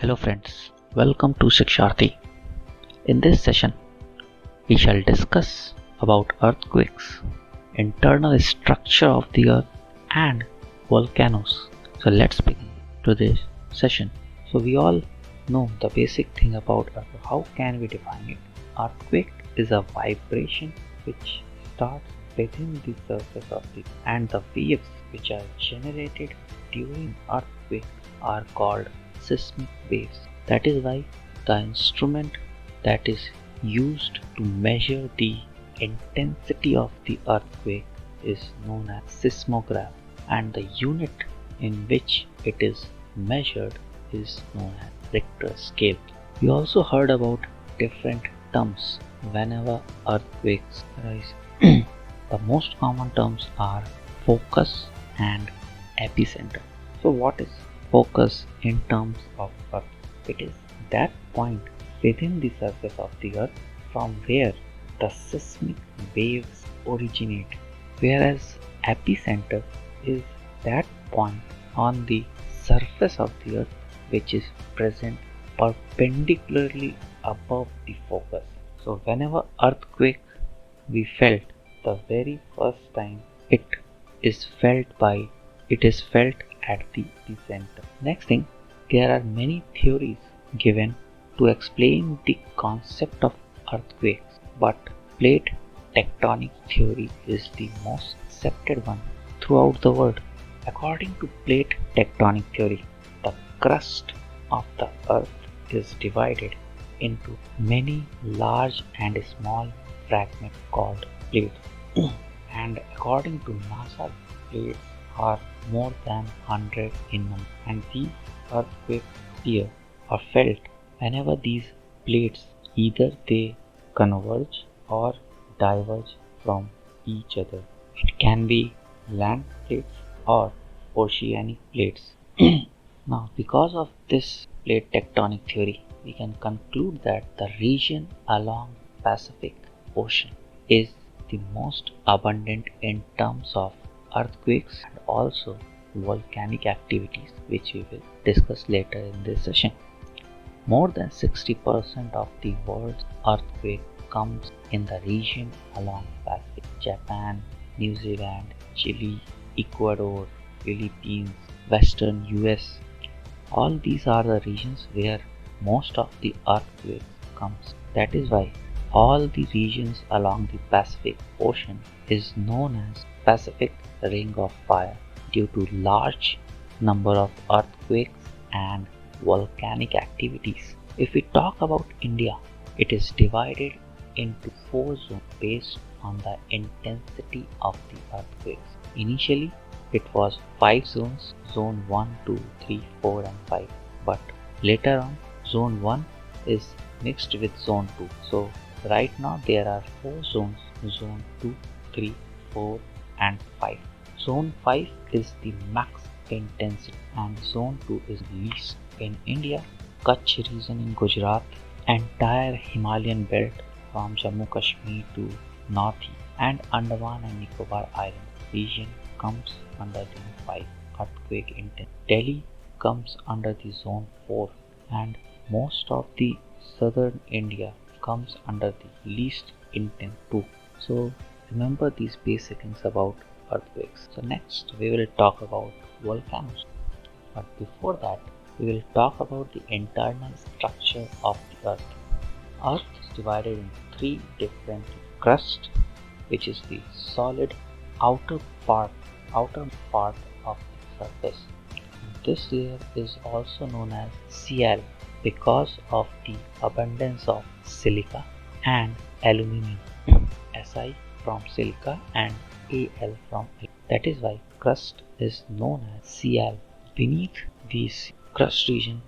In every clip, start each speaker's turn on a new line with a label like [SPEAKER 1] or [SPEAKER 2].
[SPEAKER 1] Hello friends, welcome to Shiksharthi. In this session, we shall discuss about earthquakes, internal structure of the earth and volcanoes. So let's begin today's session. So we all know the basic thing about earth. How can we define it? Earthquake is a vibration which starts within the surface of the earth, and the waves which are generated during earthquake are called seismic waves. That is why the instrument that is used to measure the intensity of the earthquake is known as seismograph, and the unit in which it is measured is known as Richter scale. We also heard about different terms whenever earthquakes arise. The most common terms are focus and epicenter. So what is focus in terms of earth? It is that point within the surface of the earth from where the seismic waves originate, whereas epicenter is that point on the surface of the earth which is present perpendicularly above the focus. So whenever earthquake we felt the very first time, it is felt at the epicenter. Next thing, there are many theories given to explain the concept of earthquakes, but plate tectonic theory is the most accepted one throughout the world. According to plate tectonic theory, the crust of the earth is divided into many large and small fragments called plates. And according to NASA, plates are more than 100 in number, and these earthquakes appear or felt whenever these plates either they converge or diverge from each other. It can be land plates or oceanic plates. Now, because of this plate tectonic theory, we can conclude that the region along Pacific Ocean is the most abundant in terms of earthquakes and also volcanic activities, which we will discuss later in this session. More than 60% of the world's earthquake comes in the region along Pacific. Japan, New Zealand, Chile, Ecuador, Philippines, Western US. All these are the regions where most of the earthquakes comes. That is why all the regions along the Pacific Ocean is known as Pacific Ring of Fire due to large number of earthquakes and volcanic activities. If we talk about India, it is divided into 4 zones based on the intensity of the earthquakes. Initially, it was 5 zones, zone 1, 2, 3, 4 and 5, but later on zone 1 is mixed with zone 2. So right now there are 4 zones, zone 2, 3, 4 and 5. Zone 5 is the max intensity and zone 2 is least. In India, Kutch region in Gujarat, entire Himalayan belt from Jammu Kashmir to North and Andaman and Nicobar Island region comes under the 5 earthquake intensity. Delhi comes under the zone 4 and most of the southern India comes under the least intense 2. So remember these basic things about earthquakes. So next we will talk about volcanoes. But before that, we will talk about the internal structure of the earth. Earth is divided into 3 different crust, which is the solid outer part of the surface. This layer is also known as Cl because of the abundance of silica and aluminium. Si from silica and Al from aluminium. That is why crust is known as Cl. Beneath this crust region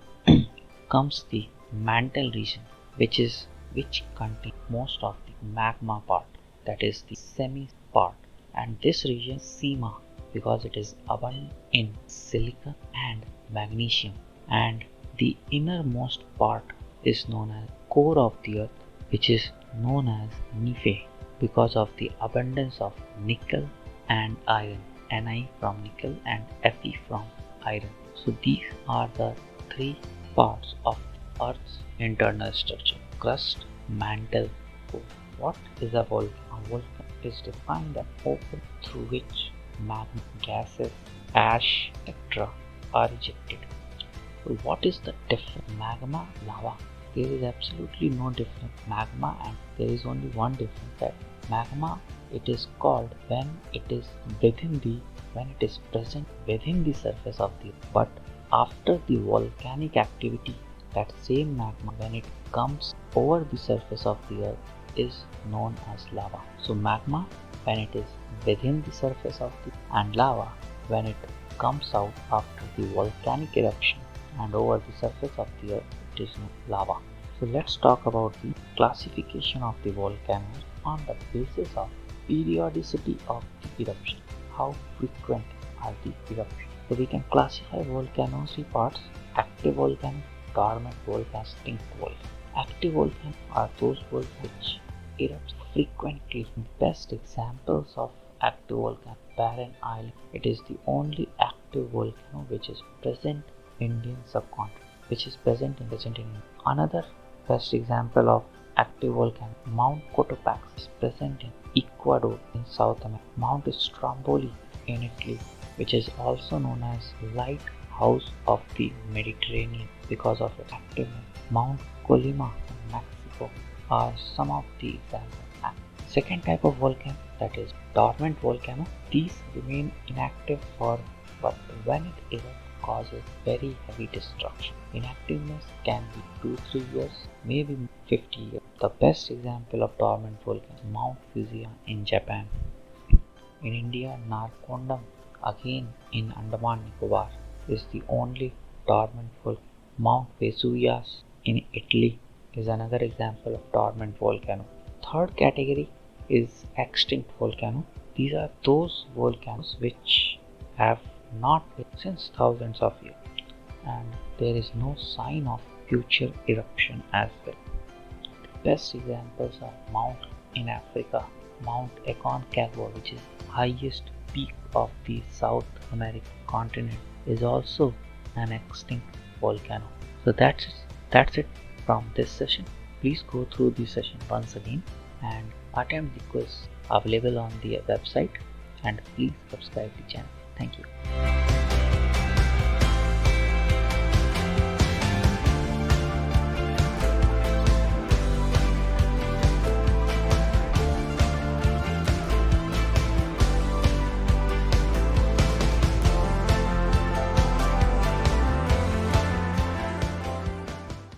[SPEAKER 1] comes the mantle region, which contains most of the magma part, that is the semi part, and this region Sima because it is abundant in silica and magnesium, and the innermost part is known as core of the earth, which is known as Nephi because of the abundance of nickel and iron, Ni from nickel and Fe from iron. So these are the 3 parts of Earth's internal structure: crust, mantle, core. What is a volcano? A volcano is defined as open through which magma, gases, ash, etc. are ejected. So what is the difference? Magma, lava. There is absolutely no difference. Magma, and there is only one difference, that magma, it is called when it is present within the surface of the earth. But after the volcanic activity, that same magma, when it comes over the surface of the earth, is known as lava. So magma, when it is within the surface of the, and lava, when it comes out after the volcanic eruption and over the surface of the earth, it is known as lava. So let's talk about the classification of the volcanoes on the basis of periodicity of the eruption. How frequent are the eruptions? So we can classify volcanoes in parts: active volcanoes, dormant volcanoes, extinct volcanoes. Active volcanoes are those volcanoes which erupt frequently. Best examples of active volcano: Barren Island. It is the only active volcano which is present in Indian subcontinent, which is present in India. Another best example of active volcano, Mount Cotopaxi, is present in Ecuador in South America. Mount Stromboli in Italy, which is also known as lighthouse of the Mediterranean because of its activeness. Mount Colima in Mexico are some of the examples. Second type of volcano, that is dormant volcano. These remain inactive but when it erupts, causes very heavy destruction. Inactiveness can be 2-3 years, maybe 50 years. The best example of dormant volcano, Mount Fuji in Japan. In India, Narcondam, again in Andaman Nicobar, is the only dormant volcano. Mount Vesuvius in Italy is another example of dormant volcano. Third category is extinct volcano. These are those volcanoes which have not been since thousands of years, and there is no sign of future eruption as well. The best examples are Mount in Africa, Mount Aconcagua, which is highest peak of the South American continent, is also an extinct volcano. So that's it from this session. Please go through the session once again and attempt the quiz available on the website, and please subscribe the channel. Thank you.